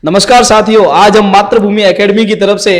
नमस्कार साथियों, आज हम मातृभूमि एकेडमी की तरफ से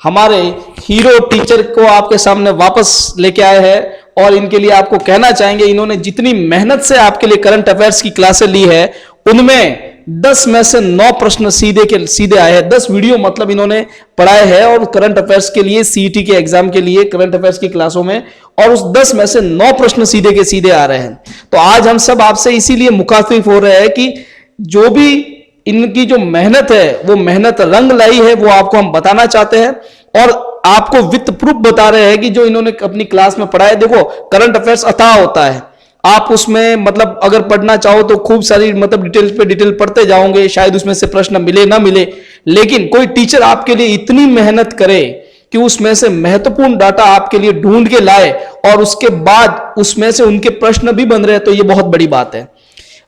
हमारे हीरो टीचर को आपके सामने वापस लेके आए हैं और इनके लिए आपको कहना चाहेंगे, इन्होंने जितनी मेहनत से आपके लिए करंट अफेयर्स की क्लासें ली है उनमें 10 में से 9 प्रश्न सीधे के सीधे आए हैं। 10 वीडियो मतलब इन्होंने पढ़ाए हैं और करंट अफेयर्स के लिए सीईटी के एग्जाम के लिए करंट अफेयर्स की क्लासों में, और उस 10 में से 9 प्रश्न सीधे के सीधे आ रहे हैं। तो आज हम सब आपसे इसीलिए मुखातिब हो रहे हैं कि जो भी इनकी जो मेहनत है वो मेहनत रंग लाई है, वो आपको हम बताना चाहते हैं और आपको वित्त प्रूफ बता रहे हैं कि जो इन्होंने अपनी क्लास में पढ़ा है। देखो, करंट अफेयर्स अथाह होता है, आप उसमें मतलब अगर पढ़ना चाहो तो खूब सारी मतलब डिटेल्स पे डिटेल पढ़ते जाओगे, शायद उसमें से प्रश्न मिले ना मिले, लेकिन कोई टीचर आपके लिए इतनी मेहनत करे कि उसमें से महत्वपूर्ण डाटा आपके लिए ढूंढ के लाए और उसके बाद उसमें से उनके प्रश्न भी बन रहे हैं, तो ये बहुत बड़ी बात है।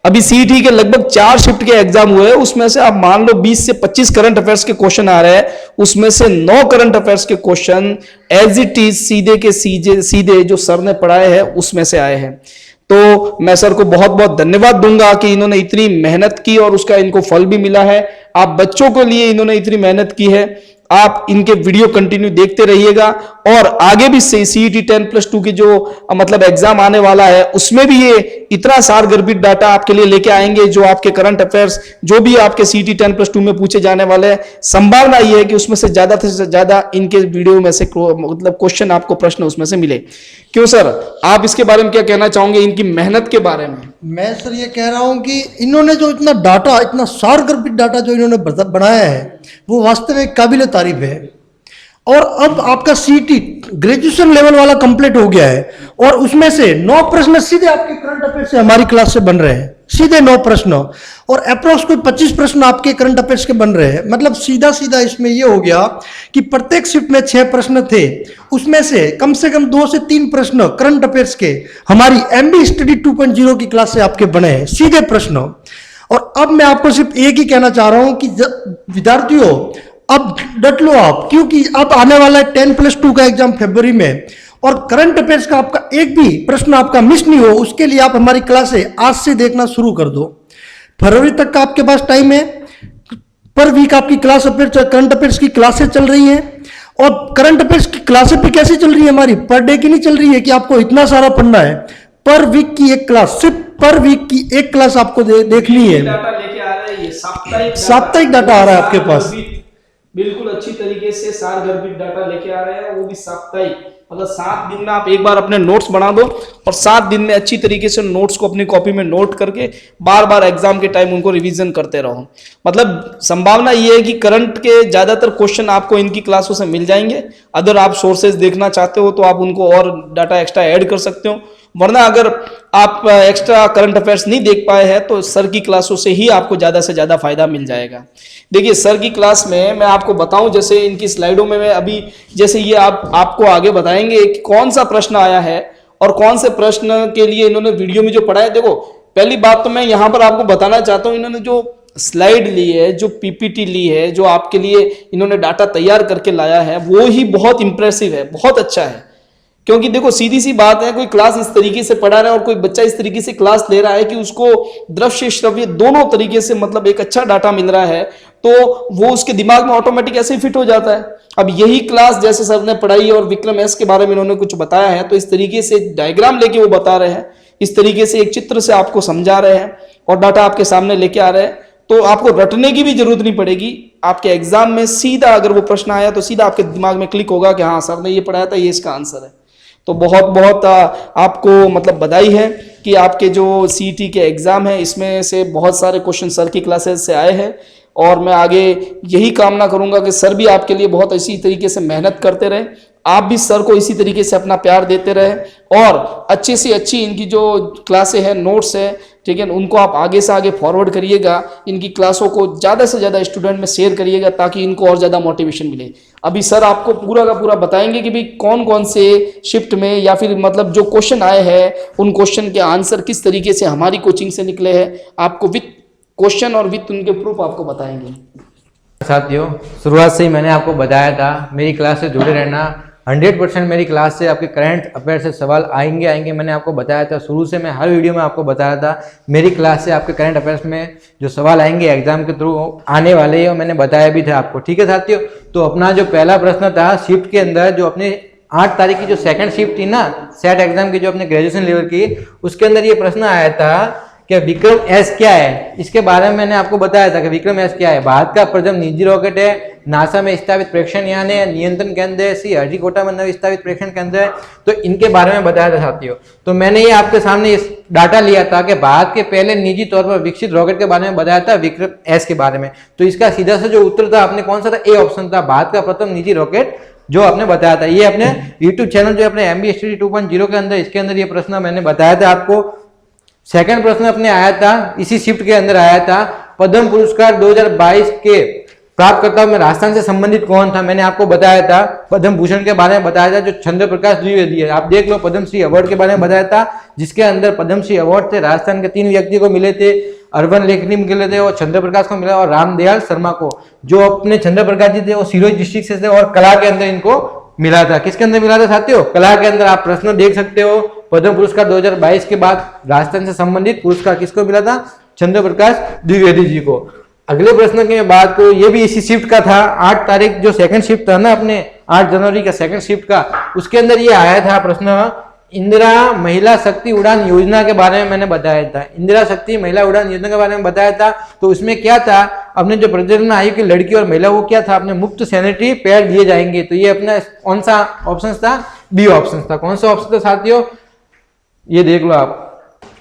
अभी सीईटी के लगभग 4 शिफ्ट के एग्जाम हुए, उसमें से आप मान लो 20 से 25 करंट अफेयर्स के क्वेश्चन आ रहे हैं, उसमें से 9 करंट अफेयर्स के क्वेश्चन एज इट इज सीधे के सीधे जो सर ने पढ़ाए हैं उसमें से आए हैं। तो मैं सर को बहुत बहुत धन्यवाद दूंगा कि इन्होंने इतनी मेहनत की और उसका इनको फल भी मिला है। आप बच्चों के लिए इन्होंने इतनी मेहनत की है, आप इनके वीडियो कंटिन्यू देखते रहिएगा और आगे भी सीईटी 10+2 की जो मतलब एग्जाम आने वाला है उसमें भी ये इतना सारगर्भित डाटा आपके लिए लेके आएंगे, जो आपके करंट अफेयर्स जो भी आपके सीईटी 10+2 में पूछे जाने वाले हैं, संभावना ये है कि उसमें से ज्यादा इनके वीडियो में से मतलब क्वेश्चन आपको प्रश्न उसमें से मिले। क्यों सर, आप इसके बारे में क्या कहना चाहोगे, इनकी मेहनत के बारे में? मैं सर ये कह रहा हूं कि इन्होंने जो इतना डाटा, इतना सारगर्भित डाटा जो इन्होंने बनाया है वो वास्तव में काबिल तारीफ है। और अब आपका सीईटी ग्रेजुएशन लेवल वाला कंप्लीट हो गया है और उसमें से 9 प्रश्न सीधे आपके करंट अफेयर्स से हमारी क्लास से बन रहे हैं, सीधे 9 प्रश्न, और अप्रोक्स कोई 25 प्रश्न आपके करंट अफेयर्स के बन रहे हैं। मतलब सीधा सीधा इसमें यह हो गया कि प्रत्येक शिफ्ट में 6 प्रश्न थे, उसमें से कम 2 से 3 प्रश्न करंट अफेयर्स के हमारी एमबी स्टडी 2.0 की क्लास से आपके बने हैं, सीधे प्रश्न। और अब मैं आपको सिर्फ एक ही कहना चाह रहा हूं कि विद्यार्थियों अब डट लो आप, क्योंकि अब आने वाला है 10+2 का एग्जाम फरवरी में, और करंट अफेयर्स का आपका एक भी प्रश्न आपका मिस नहीं हो, उसके लिए आप हमारी क्लासें आज से देखना शुरू कर दो। फरवरी तक का आपके पास टाइम है, पर वीक आपकी क्लास अफेयर्स करंट अफेयर्स की क्लासें चल रही हैं। और करंट अफेयर्स की क्लासें भी कैसे चल रही है हमारी, पर डे की नहीं चल रही है कि आपको इतना सारा पढ़ना है, पर वीक की एक क्लास, सिर्फ पर वीक की एक क्लास आपको देखनी है। डाटा लेके आ रहे हैं, ये साप्ताहिक डाटा आ रहा है आपके पास, बिल्कुल अच्छी तरीके से सारगर्भित डाटा लेके आ रहे हैं, वो भी साप्ताहिक। मतलब 7 दिन में आप एक बार अपने नोट्स बना दो और 7 दिन में अच्छी तरीके से नोट्स को अपनी कॉपी में नोट करके बार बार एग्जाम के टाइम उनको रिवीजन करते रहो। मतलब संभावना ये है कि करंट के ज्यादातर क्वेश्चन आपको इनकी क्लासों से मिल जाएंगे। अगर आप सोर्सेज देखना चाहते हो तो आप उनको और डाटा एक्स्ट्रा ऐड कर सकते हो, वरना अगर आप एक्स्ट्रा करंट अफेयर्स नहीं देख पाए हैं तो सर की क्लासों से ही आपको ज्यादा से ज्यादा फायदा मिल जाएगा। देखिए, सर की क्लास में मैं आपको बताऊं, जैसे इनकी स्लाइडों में मैं अभी जैसे ये आपको आगे बताएंगे कि कौन सा प्रश्न आया है और कौन से प्रश्न के लिए इन्होंने वीडियो में जो पढ़ा है। देखो, पहली बात तो मैं यहां पर आपको बताना चाहता हूं, इन्होंने जो स्लाइड ली है, जो पीपीटी ली है, जो आपके लिए इन्होंने डाटा तैयार करके लाया है, वो ही बहुत इंप्रेसिव है, बहुत अच्छा है। क्योंकि देखो, सीधी सी बात है, कोई क्लास इस तरीके से पढ़ा रहा है और कोई बच्चा इस तरीके से क्लास ले रहा है कि उसको दृश्य श्रव्य दोनों तरीके से मतलब एक अच्छा डाटा मिल रहा है, तो वो उसके दिमाग में ऑटोमेटिक ऐसे ही फिट हो जाता है। अब यही क्लास जैसे सर ने पढ़ाई और विक्रम एस के बारे में इन्होंने कुछ बताया है, तो इस तरीके से डायग्राम लेके वो बता रहे हैं, इस तरीके से एक चित्र से आपको समझा रहे हैं और डाटा आपके सामने लेके आ रहे हैं, तो आपको रटने की भी जरूरत नहीं पड़ेगी। आपके एग्जाम में सीधा अगर वो प्रश्न आया तो सीधा आपके दिमाग में क्लिक होगा कि हाँ, सर ने ये पढ़ाया था, ये इसका आंसर है। तो बहुत बहुत आपको मतलब बधाई है कि आपके जो सीईटी के एग्जाम है इसमें से बहुत सारे क्वेश्चन सर की क्लासेस से आए हैं, और मैं आगे यही कामना करूंगा कि सर भी आपके लिए बहुत इसी तरीके से मेहनत करते रहे, आप भी सर को इसी तरीके से अपना प्यार देते रहे, और अच्छी से अच्छी इनकी जो क्लासें हैं, नोट्स है, ठीक है, उनको आप आगे से आगे फॉरवर्ड करिएगा, इनकी क्लासों को ज़्यादा से ज़्यादा स्टूडेंट में शेयर करिएगा ताकि इनको और ज़्यादा मोटिवेशन मिले। अभी सर आपको पूरा का पूरा बताएंगे कि भाई कौन कौन से शिफ्ट में या फिर मतलब जो क्वेश्चन आए हैं उन क्वेश्चन के आंसर किस तरीके से हमारी कोचिंग से निकले हैं, आपको विथ क्वेश्चन और विथ उनके प्रूफ आपको बताएंगे। साथियों, शुरुआत से ही मैंने आपको बताया था मेरी क्लास से जुड़े रहना, 100% मेरी क्लास से आपके करंट अफेयर से सवाल आएंगे। मैंने आपको बताया था शुरू से, मैं हर वीडियो में आपको बताया था मेरी क्लास से आपके करंट अफेयर्स में जो सवाल आएंगे एग्जाम के थ्रू आने वाले हैं, और मैंने बताया भी था आपको। ठीक है साथियों, तो अपना जो पहला प्रश्न था शिफ्ट के अंदर, जो अपने 8 तारीख की जो सेकंड शिफ्ट थी ना सेट एग्जाम की, जो अपने ग्रेजुएशन लेवल की, उसके अंदर ये प्रश्न आया था कि विक्रम एस क्या है। इसके बारे में मैंने आपको बताया था कि विक्रम एस क्या है। भारत का प्रथम निजी रॉकेट है, नासा में स्थापित प्रेक्षण यान है, नियंत्रण केंद्र है, श्रीहरिकोटा में नव स्थापित प्रेक्षण केंद्र है। तो इनके बारे में बताया था साथियों। तो मैंने ये आपके सामने इस डाटा लिया था कि भारत के पहले निजी तौर पर विकसित रॉकेट के बारे में बताया था, विक्रम एस के बारे में। तो इसका सीधा सा जो उत्तर था अपने कौन सा था, ए ऑप्शन था, भारत का प्रथम निजी रॉकेट जो आपने बताया था। ये अपने यूट्यूब चैनल जो अपने MBA स्टडी 2.0 के अंदर, इसके अंदर ये प्रश्न मैंने बताया था आपको। सेकंड प्रश्न अपने आया था, इसी शिफ्ट के अंदर आया था, पद्म पुरस्कार 2022 के प्राप्तकर्ता में राजस्थान से संबंधित कौन था। मैंने आपको बताया था, पद्म भूषण के बारे में बताया था, जो चंद्र प्रकाश द्विवेदी है। आप देख लो, पद्मश्री अवार्ड के बारे में बताया था, जिसके अंदर पद्मश्री अवार्ड थे राजस्थान के 3 व्यक्ति को मिले थे, अर्बन लेखनी को मिले थे और चंद्र प्रकाश को मिला, और रामदयाल शर्मा को, जो अपने चंद्र प्रकाश जी थे वो सिरोही डिस्ट्रिक्ट से थे, और कला के अंदर इनको मिला था। किसके अंदर मिला था साथियों, कला के अंदर। आप प्रश्न देख सकते हो, पद्म पुरस्कार 2022 के बाद राजस्थान से संबंधित पुरस्कार किसको मिला था, चंद्र प्रकाश द्विवेदी जी को। अगले प्रश्न की मैं बात करूं, ये भी इसी शिफ्ट का था, 8 तारीख जो सेकंड शिफ्ट था ना अपने 8 जनवरी का सेकंड शिफ्ट का, उसके अंदर ये आया था प्रश्न, इंदिरा महिला शक्ति उड़ान योजना के बारे में मैंने बताया था। इंदिरा शक्ति महिला उड़ान योजना के बारे में बताया था। तो उसमें क्या था, अपने जो प्रजनन आयु की लड़की और महिला वो क्या था, अपने मुफ्त सैनिटरी पैड दिए जाएंगे। तो ये अपना कौन सा ऑप्शन था, बी ऑप्शन था। कौन सा ऑप्शन था साथियों, ये देख लो आप,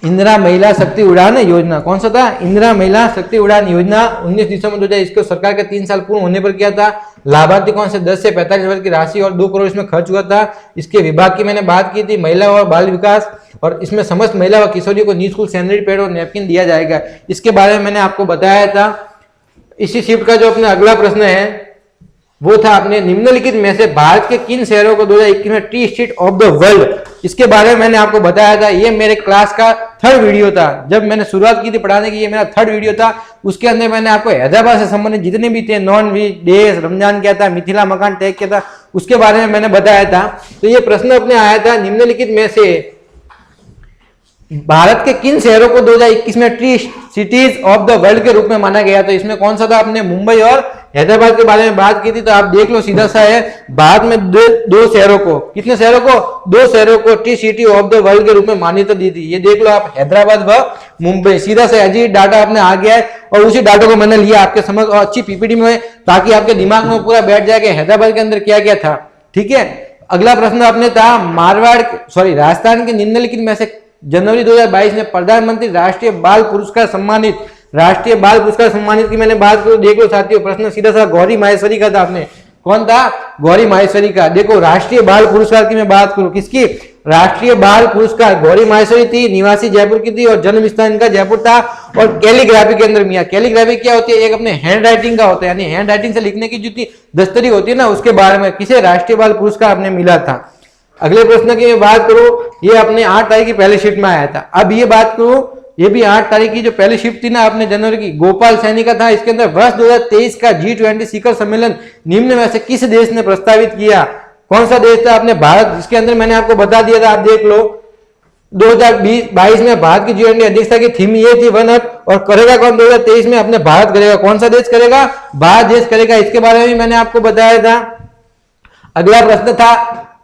इंदिरा महिला शक्ति उड़ान योजना। कौन सा था, इंदिरा महिला शक्ति उड़ान योजना। 19 दिसंबर 2021 को सरकार के 3 साल पूर्ण होने पर किया था। लाभार्थी कौन से 10 से 45 वर्ष की राशि और 2 करोड़ इसमें खर्च हुआ था। इसके विभाग की मैंने बात की थी, महिला और बाल विकास, और इसमें समस्त महिला व किशोरियों को निःशुल्क सैनिटरी पैड और नैपकिन दिया जाएगा। इसके बारे में मैंने आपको बताया था। इसी शिफ्ट का जो अपना अगला प्रश्न है वो था अपने निम्नलिखित में से भारत के किन शहरों को 2021 में T state of the world, इसके बारे में मैंने आपको बताया था। ये मेरे क्लास का 3rd वीडियो था, जब मैंने शुरुआत की थी पढ़ाने की, ये मेरा 3rd वीडियो था। उसके अंदर मैंने आपको हैदराबाद से संबंधित जितने भी थे, नॉन डेज, रमजान क्या था, मिथिला मकान टैग क्या था, उसके बारे में मैंने बताया था। तो ये प्रश्न अपने आया था, निम्नलिखित में से भारत के किन शहरों को 2021 में tree cities of the world के रूप में माना गया। तो इसमें कौन सा था, अपने मुंबई और हैदराबाद के बारे में बात की थी। तो आप देख लो, सीधा सा है, भारत में दो शहरों को, कितने शहरों को, 2 शहरों को tree city of the world के रूप में मान्यता दी थी। ये देख लो आप, हैदराबाद व मुंबई। सीधा सा अजी डाटा अपने आ गया है, और उसी डाटा को मैंने लिया आपके समझ और अच्छी पीपीटी में, ताकि आपके दिमाग में पूरा बैठ जाए कि हैदराबाद के अंदर क्या क्या था। ठीक है, अगला प्रश्न अपने था, राजस्थान के निम्नलिखित में से जनवरी 2022 में प्रधानमंत्री राष्ट्रीय बाल पुरस्कार सम्मानित की मैंने बात करूं, देख लो साथियों, प्रश्न सीधा सा गौरी माहेश्वरी का था। आपने कौन था, गौरी माहेश्वरी का। देखो, राष्ट्रीय बाल पुरस्कार की मैं बात करूं, किसकी, राष्ट्रीय बाल पुरस्कार गौरी माहेश्वरी थी, निवासी जयपुर की थी, और जन्म स्थान इनका जयपुर था। और कैलीग्राफी के अंदर मिया, कैलीग्राफी क्या होती है, एक अपने हैंड राइटिंग का होता है, यानी हैंड राइटिंग से लिखने की जो दस्तरी होती है ना, उसके बारे में किसे राष्ट्रीय बाल पुरस्कार अपने मिला था। अगले प्रश्न की मैं बात करूं, ये अपने 8 तारीख की पहले शिफ्ट में आया था। अब ये बात करूं, ये भी 8 तारीख की जो पहली शिफ्ट थी ना अपने जनवरी की, गोपाल सैनी का था। इसके अंदर वर्ष 2023 का G20 शिखर सम्मेलन निम्न में से किस देश ने प्रस्तावित किया। कौन सा देश था, अपने भारत। इसके अंदर मैंने आपको बता दिया था, आप देख लो, 2022 में भारत की G20 अध्यक्षता की थीम ये थी, वन अर्थ, और करेगा कौन 2023 में, अपने भारत करेगा। कौन सा देश करेगा, भारत देश करेगा। इसके बारे में भी मैंने आपको बताया था। अगला प्रश्न था,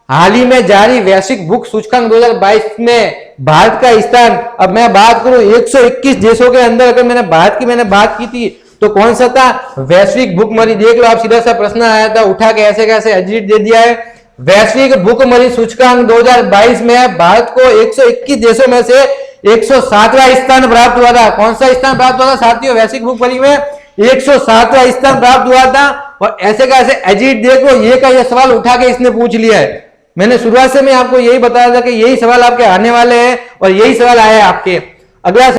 हाल ही में जारी वैश्विक भूख सूचकांक 2022 में भारत का स्थान। अब मैं बात करूं 121 देशों के अंदर, अगर मैंने भारत की बात की थी, तो कौन सा था, वैश्विक भूखमरी। देख लो आप, सीधा सा प्रश्न आया था, उठा के ऐसे कैसे एडिट दे दिया है। वैश्विक भूखमरी सूचकांक 2022 में भारत को 121 देशों में से 107वां स्थान प्राप्त हुआ था। कौन सा स्थान प्राप्त हुआ था साथियों, वैश्विक भूखमरी में 107वां स्थान प्राप्त हुआ था। और ऐसे कैसे एडिट, देखो ये का ये सवाल उठा के इसने पूछ लिया है। मैंने शुरुआत से मैं आपको यही बताया था कि यही सवाल आपके आने वाले हैं, और यही सवाल आया है आपके। अगला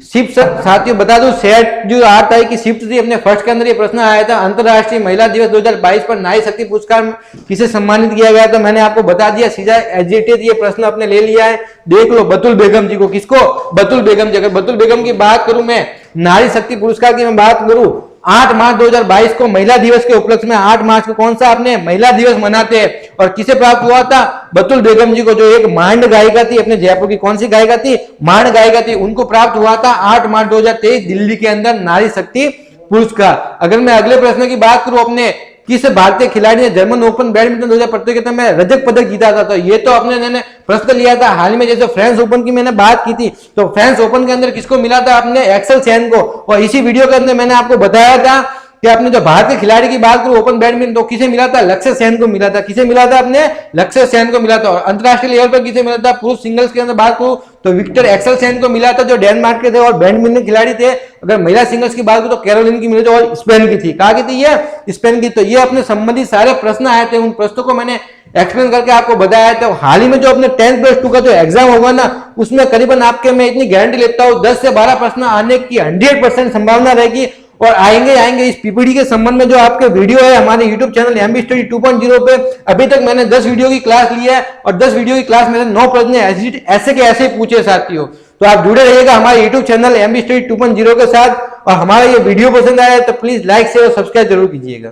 शिफ्ट साथियों बता दूं, सेट जो 8 तारीख की शिफ्ट थी, अपने फर्स्ट के अंदर ये प्रश्न आया था, अंतरराष्ट्रीय महिला दिवस 2022 पर नारी शक्ति पुरस्कार किसे सम्मानित किया गया। तो मैंने आपको बता दिया, सीधा एजिटेड ये प्रश्न आपने ले लिया है। देख लो, बतुल बेगम जी को, किसको, बतुल बेगम जी। अगर बतुल बेगम की बात करूं मैं, नारी शक्ति पुरस्कार की मैं बात करूं, 8 मार्च 2022 को महिला दिवस के उपलक्ष्य में 8 मार्च को कौन सा आपने महिला दिवस मनाते हैं और किसे प्राप्त हुआ था? बतुल बेगम जी को, जो एक मांड गायिका थी, अपने जयपुर की कौन सी गायिका थी? मांड गायिका थी, उनको प्राप्त हुआ था 8 मार्च 2023 दिल्ली के अंदर नारी शक्ति पुरस्कार। अगर मैं अगले प्रश्न की बात करूं, अपने किस भारतीय खिलाड़ी ने जर्मन ओपन बैडमिंटन 2000 प्रतियोगिता में रजत पदक जीता था? तो ये तो अपने प्रश्न लिया था हाल में, जैसे फ्रांस ओपन की मैंने बात की थी, तो फ्रांस ओपन के अंदर किसको मिला था? आपने एक्सेल सेन को। और इसी वीडियो के अंदर मैंने आपको बताया था कि आपने जो भारतीय खिलाड़ी की बात करो ओपन बैडमिंटन, तो किसे मिला था? लक्ष्य सेन को मिला था। किसे मिला था? अपने लक्ष्य सेन को मिला था। और अंतरराष्ट्रीय लेवल पर किसे मिला था? पुरुष सिंगल्स के अंदर बात करूं तो विक्टर एक्सेल सेन को मिला था, जो डेनमार्क के थे और बैडमिंटन खिलाड़ी थे। अगर महिला सिंगल्स की बात करूं तो कैरोलिन की मिली थी और स्पेन की थी। कहाँ की थी ये? स्पेन की। तो ये अपने संबंधित सारे प्रश्न आए थे, उन प्रश्नों को मैंने एक्सप्लेन करके आपको बताया था। हाल ही में जो अपने 10+2 का जो एग्जाम होगा ना, उसमें करीबन आपके मैं इतनी गारंटी लेता हूं 10 से 12 प्रश्न आने की 100% संभावना रहेगी। और आएंगे इस पीपीटी के संबंध में जो आपके वीडियो है हमारे यूट्यूब चैनल एमबी स्टडी 2.0 पे। अभी तक मैंने 10 वीडियो की क्लास ली है और 10 वीडियो की क्लास में से 9 प्रश्न ऐसे के ऐसे पूछे साथियों। तो आप जुड़े रहिएगा हमारे यूट्यूब चैनल एमबी स्टडी 2.0 के साथ। और हमारा ये वीडियो पसंद आया तो प्लीज लाइक शेयर और सब्सक्राइब जरूर कीजिएगा।